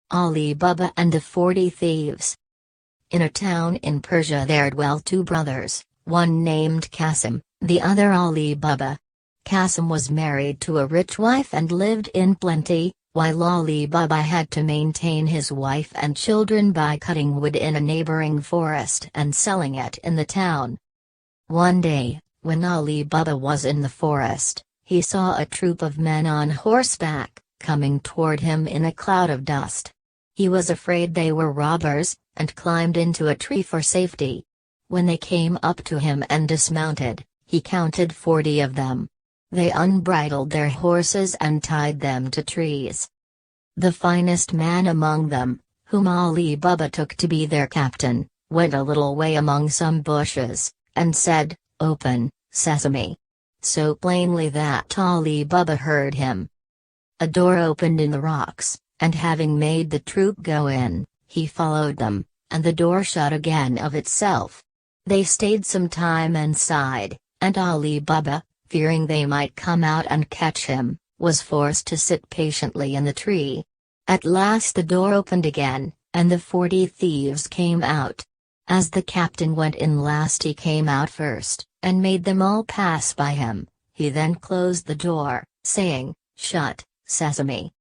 Ali Baba and the 40 Thieves. In a town in Persia there dwelt two brothers, one named Qasim, the other Ali Baba. Qasim was married to a rich wife and lived in plenty, while Ali Baba had to maintain his wife and children by cutting wood in a neighboring forest and selling it in the town. One day, when Ali Baba was in the forest, he saw a troop of men on horseback, coming toward him in a cloud of dust. He was afraid they were robbers, and climbed into a tree for safety. When they came up to him and dismounted, he counted 40 of them. They unbridled their horses and tied them to trees. The finest man among them, whom Ali Baba took to be their captain, went a little way among some bushes, and said, "Open, sesame," so plainly that Ali Baba heard him. A door opened in the rocks, and having made the troop go in, he followed them, and the door shut again of itself. They stayed some time and sighed, and Ali Baba, fearing they might come out and catch him, was forced to sit patiently in the tree. At last the door opened again, and the 40 thieves came out. As the captain went in last he came out first, and made them all pass by him. He then closed the door, saying, "Shut, sesame."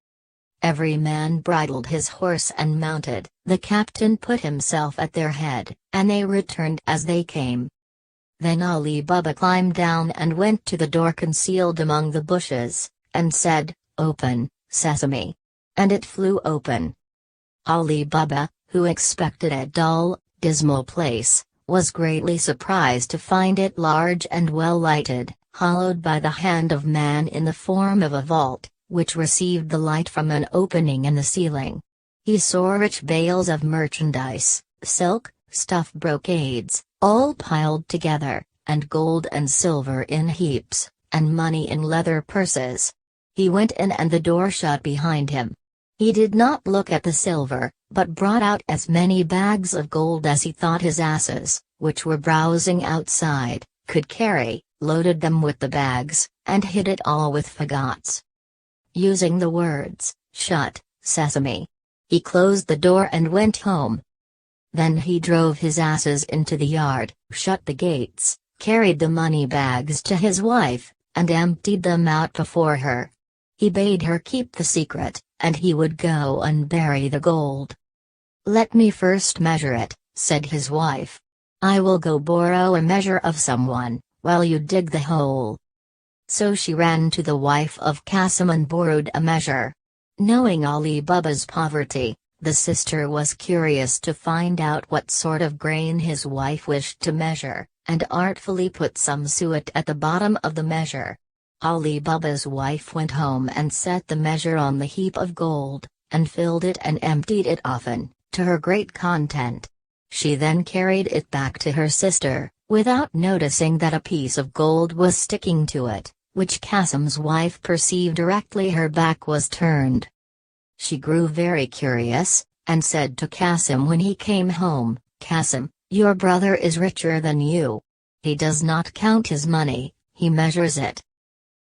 Every man bridled his horse and mounted. The captain put himself at their head, and they returned as they came. Then Ali Baba climbed down and went to the door concealed among the bushes, and said, "Open, sesame." And it flew open. Ali Baba, who expected a dull, dismal place, was greatly surprised to find it large and well lighted, hollowed by the hand of man in the form of a vault, which received the light from an opening in the ceiling. He saw rich bales of merchandise, silk, stuff, brocades, all piled together, and gold and silver in heaps, and money in leather purses. He went in and the door shut behind him. He did not look at the silver, but brought out as many bags of gold as he thought his asses, which were browsing outside, could carry, loaded them with the bags, and hid it all with fagots. Using the words, "Shut, sesame," he closed the door and went home. Then he drove his asses into the yard, shut the gates, carried the money bags to his wife, and emptied them out before her. He bade her keep the secret, and he would go and bury the gold. "Let me first measure it," said his wife. "I will go borrow a measure of someone, while you dig the hole." So she ran to the wife of Qasim and borrowed a measure. Knowing Ali Baba's poverty, the sister was curious to find out what sort of grain his wife wished to measure, and artfully put some suet at the bottom of the measure. Ali Baba's wife went home and set the measure on the heap of gold, and filled it and emptied it often, to her great content. She then carried it back to her sister, without noticing that a piece of gold was sticking to it, which Qasim's wife perceived directly her back was turned. She grew very curious, and said to Qasim when he came home, "Qasim, your brother is richer than you. He does not count his money, he measures it."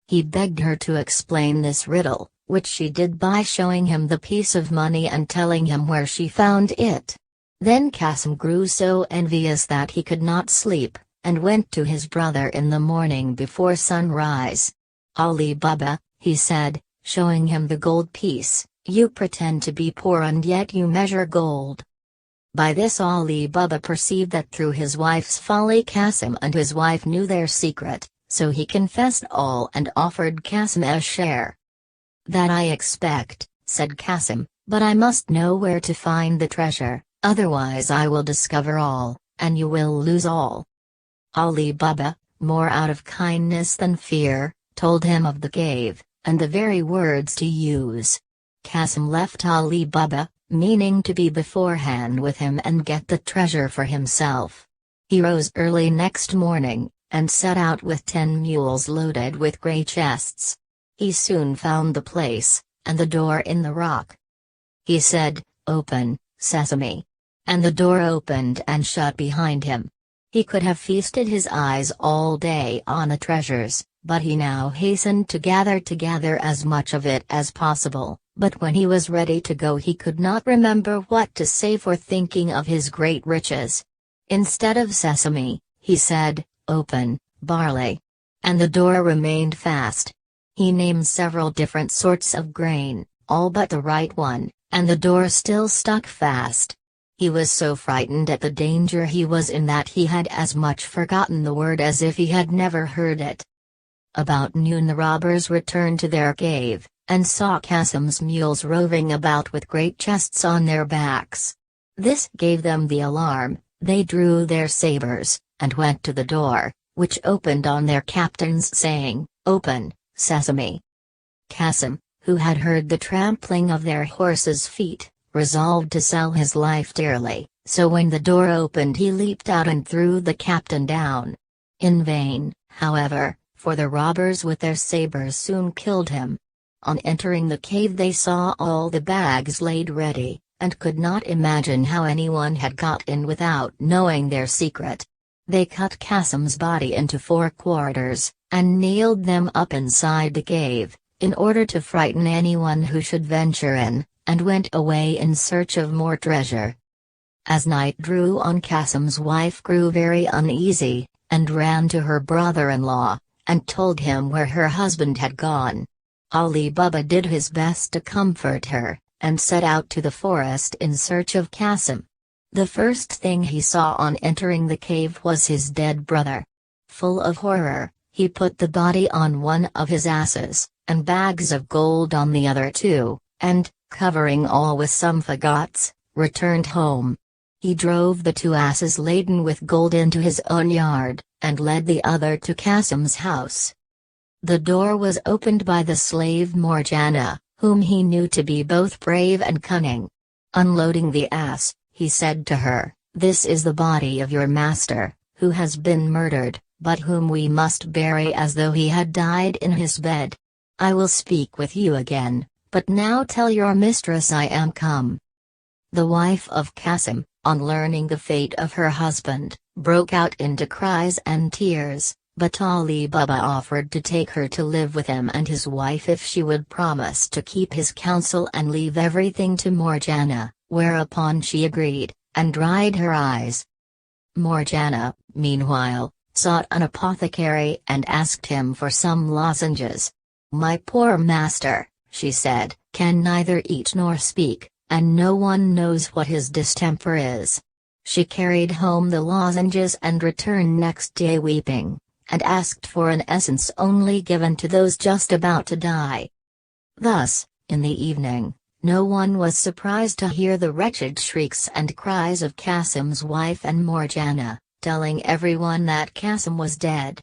He begged her to explain this riddle, which she did by showing him the piece of money and telling him where she found it. Then Qasim grew so envious that he could not sleep, and went to his brother in the morning before sunrise. "Ali Baba," he said, showing him the gold piece, "you pretend to be poor and yet you measure gold." By this Ali Baba perceived that through his wife's folly Qasim and his wife knew their secret, so he confessed all and offered Qasim a share. "That I expect," said Qasim, "but I must know where to find the treasure, otherwise I will discover all, and you will lose all." Ali Baba, more out of kindness than fear, told him of the cave, and the very words to use. Qasim left Ali Baba, meaning to be beforehand with him and get the treasure for himself. He rose early next morning, and set out with 10 mules loaded with grey chests. He soon found the place, and the door in the rock. He said, "Open, sesame." And the door opened and shut behind him. He could have feasted his eyes all day on the treasures, but he now hastened to gather together as much of it as possible, But when he was ready to go, he could not remember what to say for thinking of his great riches. Instead of sesame, he said, "Open, barley." And the door remained fast. He named several different sorts of grain, all but the right one, and the door still stuck fast. He was so frightened at the danger he was in that he had as much forgotten the word as if he had never heard it. About noon the robbers returned to their cave, and saw Kasim's mules roving about with great chests on their backs. This gave them the alarm. They drew their sabers, and went to the door, which opened on their captains saying, "Open, sesame." Kasim, who had heard the trampling of their horses' feet, resolved to sell his life dearly, so when the door opened he leaped out and threw the captain down. In vain, however, for the robbers with their sabers soon killed him. On entering the cave they saw all the bags laid ready, and could not imagine how anyone had got in without knowing their secret. They cut Kasim's body into 4 quarters, and nailed them up inside the cave, in order to frighten anyone who should venture in, and went away in search of more treasure. As night drew on, Kasim's wife grew very uneasy, and ran to her brother-in-law, and told him where her husband had gone. Ali Baba did his best to comfort her, and set out to the forest in search of Kasim. The first thing he saw on entering the cave was his dead brother. Full of horror, he put the body on one of his asses, and bags of gold on the other 2, and, covering all with some fagots, returned home. He drove the 2 asses laden with gold into his own yard, and led the other to Kasim's house. The door was opened by the slave Morjana, whom he knew to be both brave and cunning. Unloading the ass, he said to her, "This is the body of your master, who has been murdered, but whom we must bury as though he had died in his bed. I will speak with you again, but now tell your mistress I am come." The wife of Kasim, on learning the fate of her husband, broke out into cries and tears, but Ali Baba offered to take her to live with him and his wife if she would promise to keep his counsel and leave everything to Morjana, whereupon she agreed, and dried her eyes. Morjana, meanwhile, sought an apothecary and asked him for some lozenges. "My poor master," she said, "can neither eat nor speak, and no one knows what his distemper is." She carried home the lozenges and returned next day weeping, and asked for an essence only given to those just about to die. Thus, in the evening, no one was surprised to hear the wretched shrieks and cries of Kasim's wife and Morjana, telling everyone that Kasim was dead.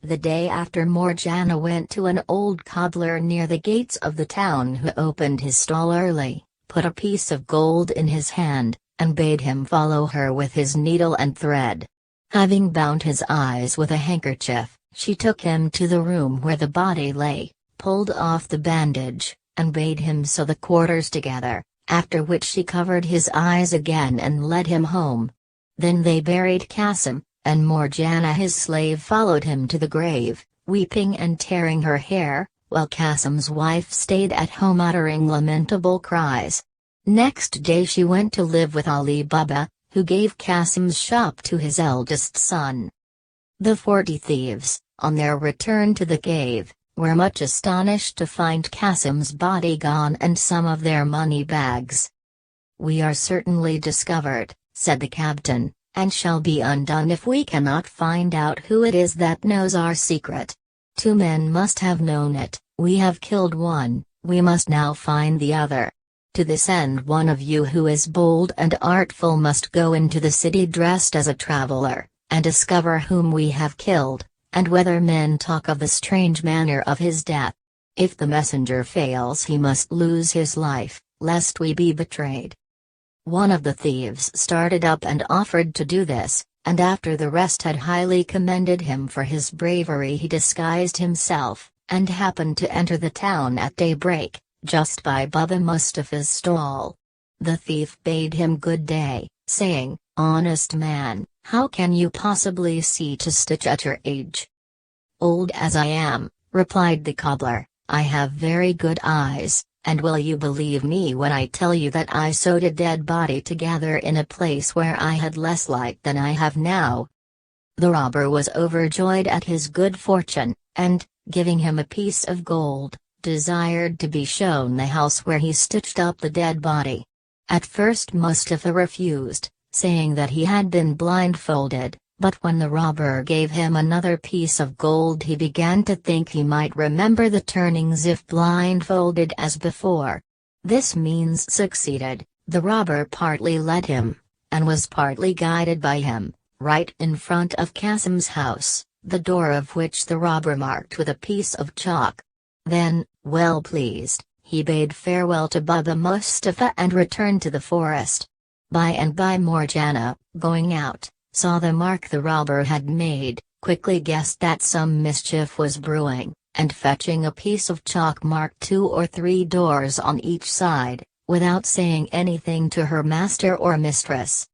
The day after, Morjana went to an old cobbler near the gates of the town who opened his stall early, put a piece of gold in his hand, and bade him follow her with his needle and thread. Having bound his eyes with a handkerchief, she took him to the room where the body lay, pulled off the bandage, and bade him sew the quarters together, after which she covered his eyes again and led him home. Then they buried Kasim, and Morjana his slave followed him to the grave, weeping and tearing her hair, while Kasim's wife stayed at home uttering lamentable cries. Next day she went to live with Ali Baba, who gave Kasim's shop to his eldest son. The 40 thieves, on their return to the cave, were much astonished to find Kasim's body gone and some of their money bags. "We are certainly discovered," said the captain, "and shall be undone if we cannot find out who it is that knows our secret. 2 men must have known it, we have killed one, we must now find the other. To this end one of you who is bold and artful must go into the city dressed as a traveler, and discover whom we have killed, and whether men talk of the strange manner of his death. If the messenger fails he must lose his life, lest we be betrayed." One of the thieves started up and offered to do this, and after the rest had highly commended him for his bravery he disguised himself, and happened to enter the town at daybreak, just by Baba Mustafa's stall. The thief bade him good day, saying, "Honest man, how can you possibly see to stitch at your age?" "Old as I am," replied the cobbler, "I have very good eyes, and will you believe me when I tell you that I sewed a dead body together in a place where I had less light than I have now?" The robber was overjoyed at his good fortune, and, giving him a piece of gold, desired to be shown the house where he stitched up the dead body. At first Mustafa refused, saying that he had been blindfolded, but when the robber gave him another piece of gold he began to think he might remember the turnings if blindfolded as before. This means succeeded. The robber partly led him, and was partly guided by him, right in front of Qasim's house, the door of which the robber marked with a piece of chalk. Then, well pleased, he bade farewell to Baba Mustafa and returned to the forest. By and by Morgiana, going out, saw the mark the robber had made, quickly guessed that some mischief was brewing, and fetching a piece of chalk marked 2 or 3 doors on each side, without saying anything to her master or mistress.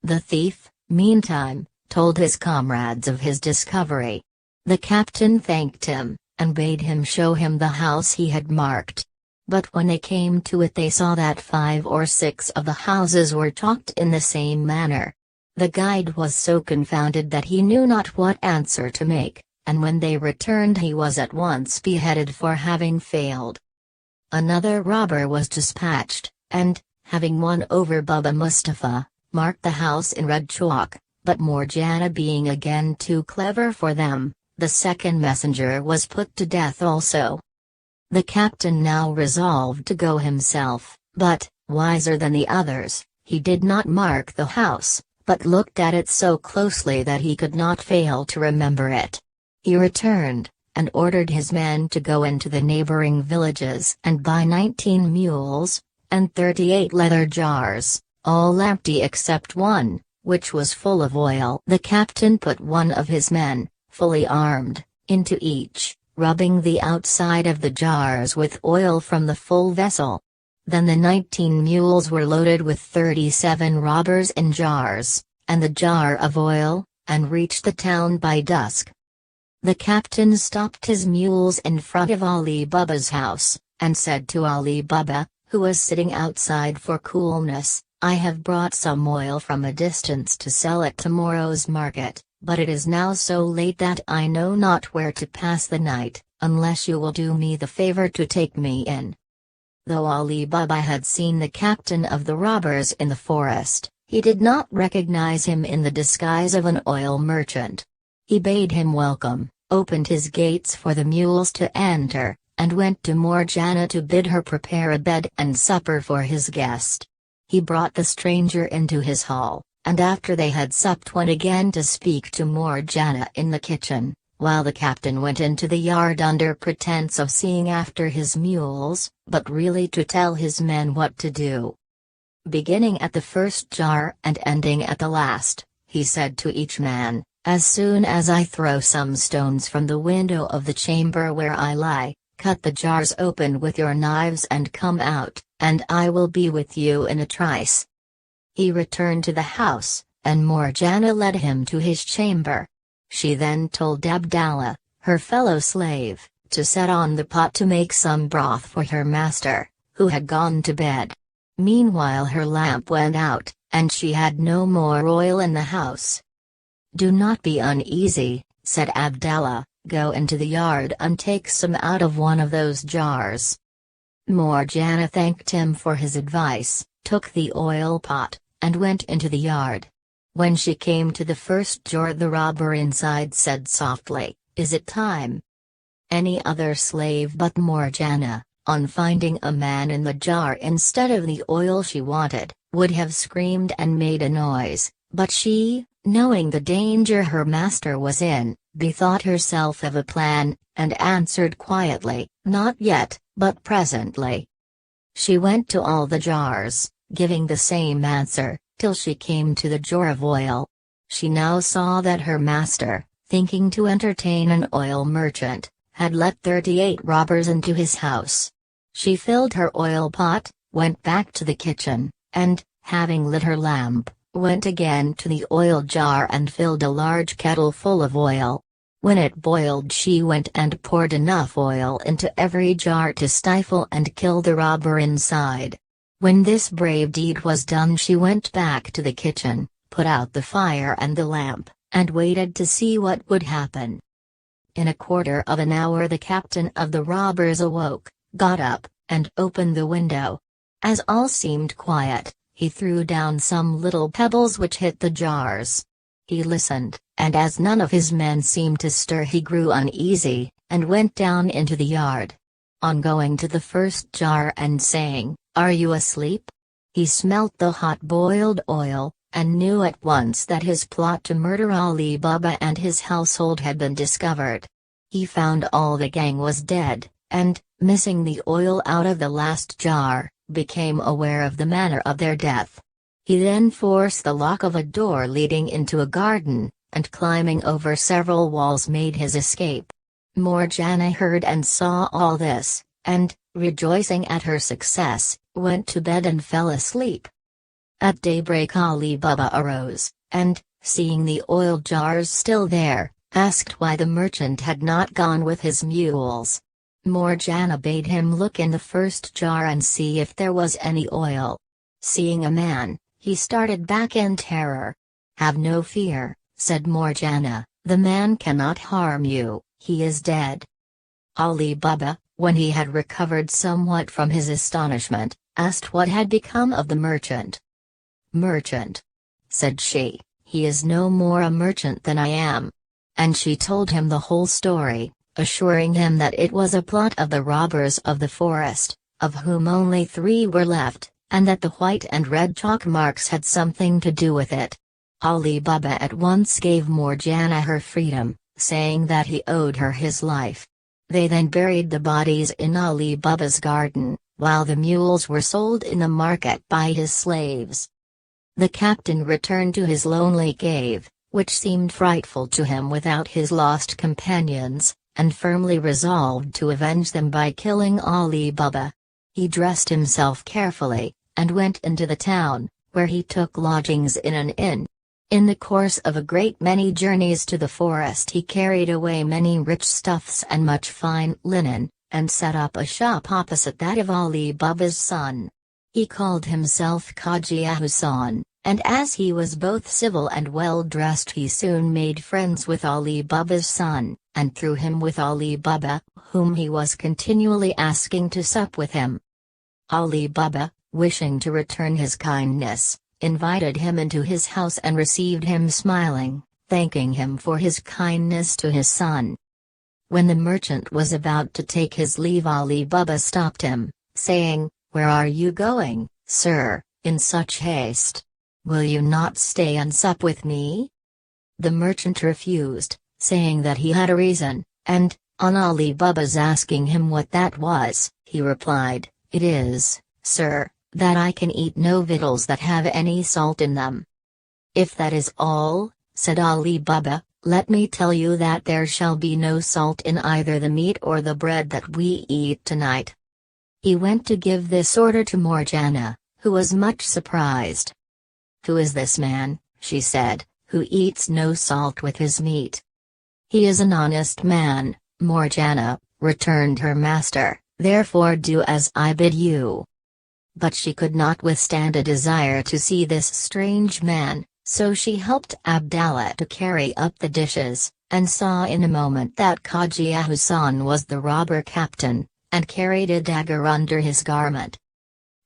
The thief, meantime, told his comrades of his discovery. The captain thanked him, and bade him show him the house he had marked. But when they came to it they saw that 5 or 6 of the houses were chalked in the same manner. The guide was so confounded that he knew not what answer to make, and when they returned he was at once beheaded for having failed. Another robber was dispatched, and, having won over Baba Mustafa, marked the house in red chalk, but Morgiana being again too clever for them, the second messenger was put to death also. The captain now resolved to go himself, but, wiser than the others, he did not mark the house, but looked at it so closely that he could not fail to remember it. He returned, and ordered his men to go into the neighboring villages and buy 19 mules, and 38 leather jars, all empty except one, which was full of oil. The captain put one of his men, fully armed, into each, rubbing the outside of the jars with oil from the full vessel. Then the 19 mules were loaded with 37 robbers in jars, and the jar of oil, and reached the town by dusk. The captain stopped his mules in front of Ali Baba's house, and said to Ali Baba, who was sitting outside for coolness, "I have brought some oil from a distance to sell at tomorrow's market, but it is now so late that I know not where to pass the night, unless you will do me the favor to take me in." Though Ali Baba had seen the captain of the robbers in the forest, he did not recognize him in the disguise of an oil merchant. He bade him welcome, opened his gates for the mules to enter, and went to Morgiana to bid her prepare a bed and supper for his guest. He brought the stranger into his hall, and after they had supped went again to speak to Morgiana in the kitchen, while the captain went into the yard under pretense of seeing after his mules, but really to tell his men what to do. Beginning at the first jar and ending at the last, he said to each man, "As soon as I throw some stones from the window of the chamber where I lie, cut the jars open with your knives and come out, and I will be with you in a trice." He returned to the house, and Morgiana led him to his chamber. She then told Abdallah, her fellow slave, to set on the pot to make some broth for her master, who had gone to bed. Meanwhile her lamp went out, and she had no more oil in the house. "Do not be uneasy," said Abdallah, "go into the yard and take some out of one of those jars." Morgiana thanked him for his advice, took the oil pot, and went into the yard. When she came to the first jar the robber inside said softly, "Is it time?" Any other slave but Morgiana, on finding a man in the jar instead of the oil she wanted, would have screamed and made a noise, but she, knowing the danger her master was in, bethought herself of a plan, and answered quietly, "Not yet, but presently." She went to all the jars, giving the same answer, till she came to the jar of oil. She now saw that her master, thinking to entertain an oil merchant, had let 38 robbers into his house. She filled her oil pot, went back to the kitchen, and, having lit her lamp, went again to the oil jar and filled a large kettle full of oil. When it boiled, she went and poured enough oil into every jar to stifle and kill the robber inside. When this brave deed was done, she went back to the kitchen, put out the fire and the lamp, and waited to see what would happen. In a quarter of an hour the captain of the robbers awoke, got up, and opened the window. As all seemed quiet, he threw down some little pebbles which hit the jars. He listened, and as none of his men seemed to stir, he grew uneasy, and went down into the yard. On going to the first jar and saying, "Are you asleep?" he smelt the hot boiled oil, and knew at once that his plot to murder Ali Baba and his household had been discovered. He found all the gang was dead, and, missing the oil out of the last jar, became aware of the manner of their death. He then forced the lock of a door leading into a garden, and climbing over several walls made his escape. Morgiana heard and saw all this, and, rejoicing at her success, went to bed and fell asleep. At daybreak Ali Baba arose, and, seeing the oil jars still there, asked why the merchant had not gone with his mules. Morgiana bade him look in the first jar and see if there was any oil. Seeing a man, he started back in terror. "Have no fear," said Morgiana, "the man cannot harm you, he is dead." Ali Baba, when he had recovered somewhat from his astonishment, asked what had become of the merchant. "Merchant," said she, "he is no more a merchant than I am." And she told him the whole story, assuring him that it was a plot of the robbers of the forest, of whom only 3 were left, and that the white and red chalk marks had something to do with it. Ali Baba at once gave Morgiana her freedom, saying that he owed her his life. They then buried the bodies in Ali Baba's garden, while the mules were sold in the market by his slaves. The captain returned to his lonely cave, which seemed frightful to him without his lost companions, and firmly resolved to avenge them by killing Ali Baba. He dressed himself carefully, and went into the town, where he took lodgings in an inn. In the course of a great many journeys to the forest he carried away many rich stuffs and much fine linen, and set up a shop opposite that of Ali Baba's son. He called himself Khaja Husan, and as he was both civil and well dressed he soon made friends with Ali Baba's son, and through him with Ali Baba, whom he was continually asking to sup with him. Ali Baba, wishing to return his kindness, invited him into his house and received him smiling, thanking him for his kindness to his son. When the merchant was about to take his leave, Ali Baba stopped him, saying, "Where are you going, sir, in such haste? Will you not stay and sup with me?" The merchant refused, saying that he had a reason, and, on Ali Baba's asking him what that was, he replied, "It is, sir, that I can eat no victuals that have any salt in them." "If that is all," said Ali Baba, "let me tell you that there shall be no salt in either the meat or the bread that we eat tonight." He went to give this order to Morgiana, who was much surprised. "Who is this man," she said, "who eats no salt with his meat?" "He is an honest man, Morgiana," returned her master, "therefore do as I bid you." But she could not withstand a desire to see this strange man, so she helped Abdallah to carry up the dishes, and saw in a moment that Khaja Husan was the robber captain, and carried a dagger under his garment.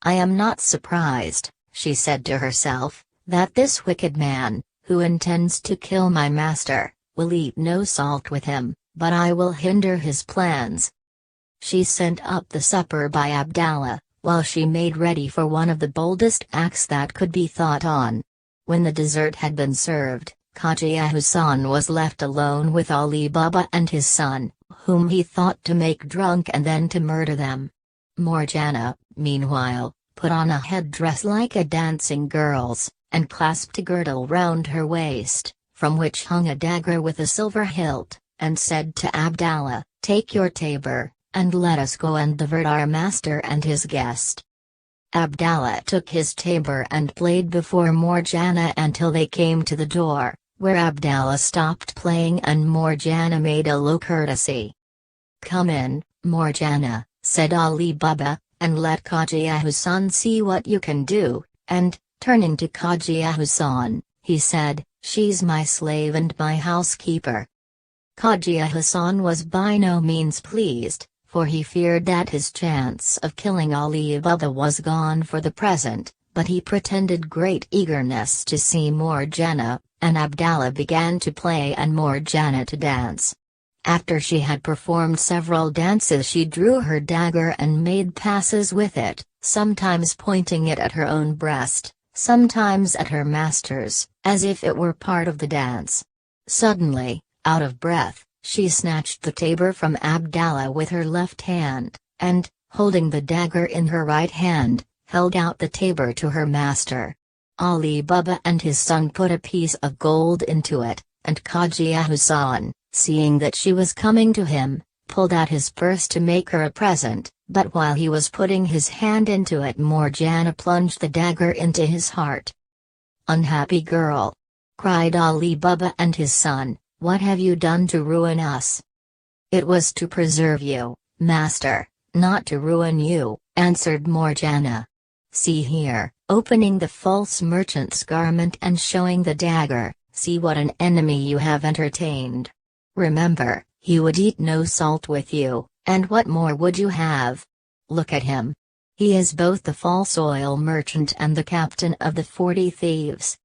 "I am not surprised," she said to herself, "that this wicked man, who intends to kill my master, will eat no salt with him, but I will hinder his plans." She sent up the supper by Abdallah, while she made ready for one of the boldest acts that could be thought on. When the dessert had been served, Khaja Husan was left alone with Ali Baba and his son, whom he thought to make drunk and then to murder them. Morgiana, meanwhile, put on a headdress like a dancing girl's, and clasped a girdle round her waist, from which hung a dagger with a silver hilt, and said to Abdallah, "Take your tabor, and let us go and divert our master and his guest." Abdallah took his tabor and played before Morgiana until they came to the door, where Abdallah stopped playing and Morgiana made a low courtesy. "Come in, Morgiana," said Ali Baba, "and let Qajia Hassan see what you can do," and, turning to Qajia Hassan, he said, "She's my slave and my housekeeper." Qajia Hassan was by no means pleased, for he feared that his chance of killing Ali Baba was gone for the present, but he pretended great eagerness to see Morgiana, and Abdallah began to play and Morgiana to dance. After she had performed several dances, she drew her dagger and made passes with it, sometimes pointing it at her own breast, sometimes at her master's, as if it were part of the dance. Suddenly, out of breath, she snatched the tabor from Abdallah with her left hand, and, holding the dagger in her right hand, held out the tabor to her master. Ali Baba and his son put a piece of gold into it, and Qajia Hassan, seeing that she was coming to him, pulled out his purse to make her a present, but while he was putting his hand into it, Morgiana plunged the dagger into his heart. "Unhappy girl!" cried Ali Baba and his son, "what have you done to ruin us?" "It was to preserve you, master, not to ruin you," answered Morgiana. "See here," opening the false merchant's garment and showing the dagger, "see what an enemy you have entertained. Remember, he would eat no salt with you, and what more would you have? Look at him. He is both the false oil merchant and the captain of the 40 thieves."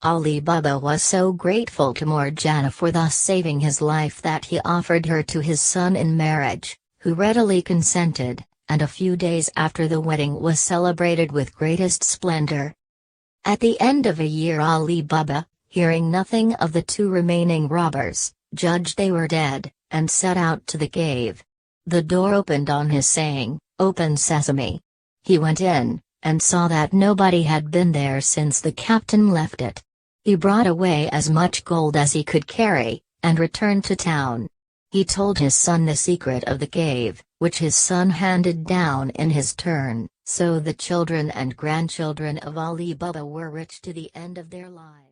Ali Baba was so grateful to Morgiana for thus saving his life that he offered her to his son in marriage, who readily consented, and a few days after the wedding was celebrated with greatest splendor. At the end of a year, Ali Baba, hearing nothing of the two remaining robbers, judged they were dead, and set out to the cave. The door opened on his saying, "Open sesame." He went in, and saw that nobody had been there since the captain left it. He brought away as much gold as he could carry, and returned to town. He told his son the secret of the cave, which his son handed down in his turn, so the children and grandchildren of Ali Baba were rich to the end of their lives.